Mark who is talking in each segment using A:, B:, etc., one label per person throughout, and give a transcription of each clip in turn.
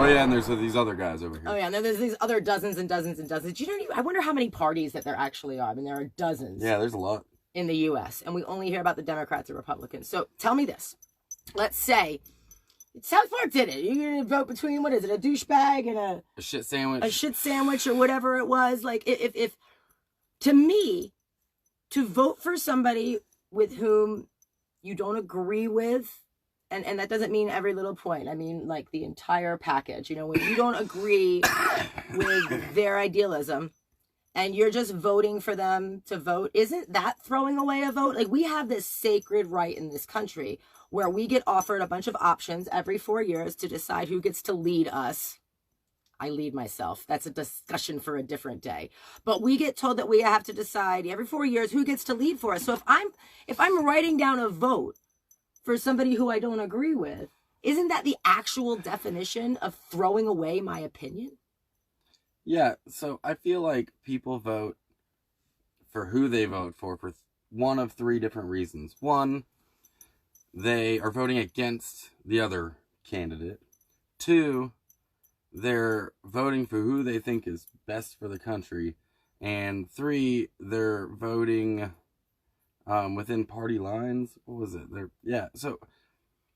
A: Oh yeah, and there's these other guys over here.
B: Oh yeah, and then there's these other dozens and dozens and dozens. I wonder how many parties that there actually are. I mean, there are dozens.
A: Yeah, there's a lot
B: in the U.S., and we only hear about the Democrats and Republicans. So tell me this. Let's say South Park did it. You're going to vote between, what is it, a douchebag and
A: a shit sandwich?
B: A shit sandwich or whatever it was. Like, if to me, to vote for somebody with whom you don't agree with, and that doesn't mean every little point. I mean, like, the entire package. You know, when you don't agree with their idealism, and you're just voting for them to vote, isn't that throwing away a vote? Like, we have this sacred right in this country where we get offered a bunch of options every 4 years to decide who gets to lead us. I lead myself. That's a discussion for a different day. But we get told that we have to decide every 4 years who gets to lead for us. So if I'm writing down a vote for somebody who I don't agree with, isn't that the actual definition of throwing away my opinion?
A: Yeah, so I feel like people vote for who they vote for one of three different reasons. One, they are voting against the other candidate. Two, they're voting for who they think is best for the country. And three, they're voting within party lines. What was it? So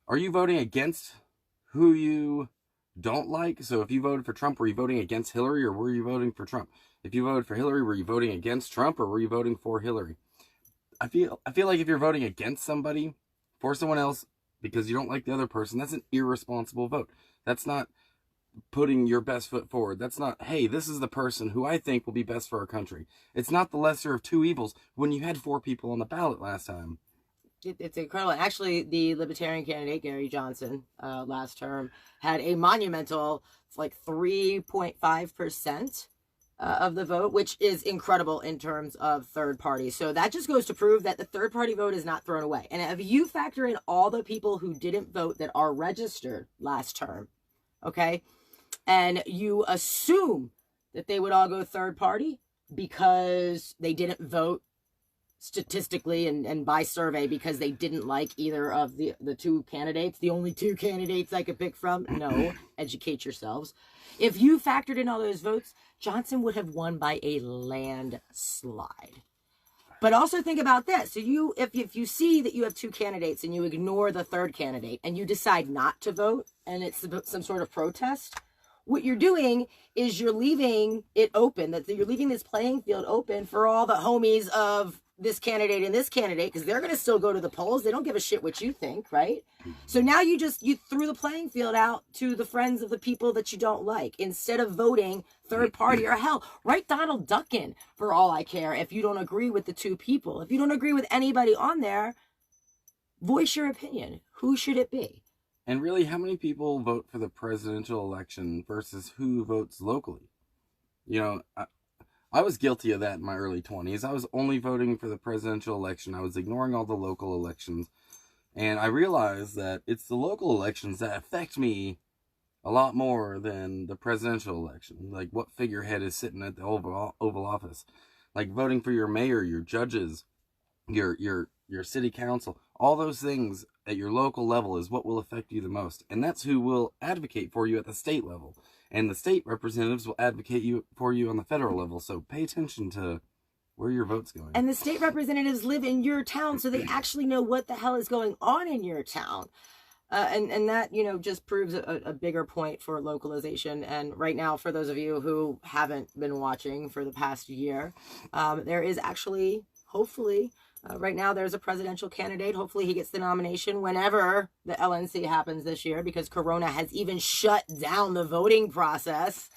A: are you voting against who you don't like? So if you voted for Trump, were you voting against Hillary, or were you voting for Trump? If you voted for Hillary, were you voting against Trump, or were you voting for Hillary? I feel like if you're voting against somebody for someone else because you don't like the other person, that's an irresponsible vote. That's not putting your best foot forward. That's not, hey, this is the person who I think will be best for our country. It's not the lesser of two evils when you had 4 people on the ballot last time.
B: It's incredible. Actually, the Libertarian candidate, Gary Johnson, last term, had a monumental, like 3.5% of the vote, which is incredible in terms of third party. So that just goes to prove that the third party vote is not thrown away. And if you factor in all the people who didn't vote that are registered last term, okay, and you assume that they would all go third party because they didn't vote statistically and by survey because they didn't like either of the two candidates, the only 2 candidates I could pick from. No, educate yourselves. If you factored in all those votes, Johnson would have won by a landslide. But also think about this. So if you see that you have 2 candidates and you ignore the third candidate and you decide not to vote and it's some sort of protest, what you're doing is you're leaving it open, that you're leaving this playing field open for all the homies of this candidate and this candidate, because they're going to still go to the polls. They don't give a shit what you think, right? So now you threw the playing field out to the friends of the people that you don't like, instead of voting third party, or hell, write Donald Duck in for all I care if you don't agree with the 2 people. If you don't agree with anybody on there, voice your opinion. Who should it be?
A: And really, how many people vote for the presidential election versus who votes locally? You know, I was guilty of that in my early 20s. I was only voting for the presidential election. I was ignoring all the local elections. And I realized that it's the local elections that affect me a lot more than the presidential election. Like what figurehead is sitting at the Oval Office. Like voting for your mayor, your judges, your city council. All those things at your local level is what will affect you the most. And that's who will advocate for you at the state level. And the state representatives will advocate for you on the federal level. So pay attention to where your vote's going.
B: And the state representatives live in your town, so they actually know what the hell is going on in your town. And that, just proves a bigger point for localization. And right now, for those of you who haven't been watching for the past year, there is actually, hopefully, right now there's a presidential candidate. Hopefully he gets the nomination whenever the LNC happens this year, because Corona has even shut down the voting process.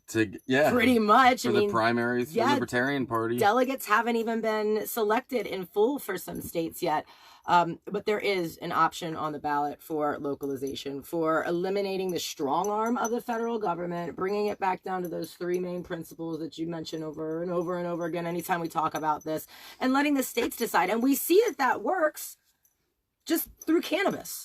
B: Pretty much.
A: For the primaries, for the Libertarian Party.
B: Delegates haven't even been selected in full for some states yet. But there is an option on the ballot for localization, for eliminating the strong arm of the federal government, bringing it back down to those 3 main principles that you mention over and over and over again anytime we talk about this, and letting the states decide. And we see that works just through cannabis.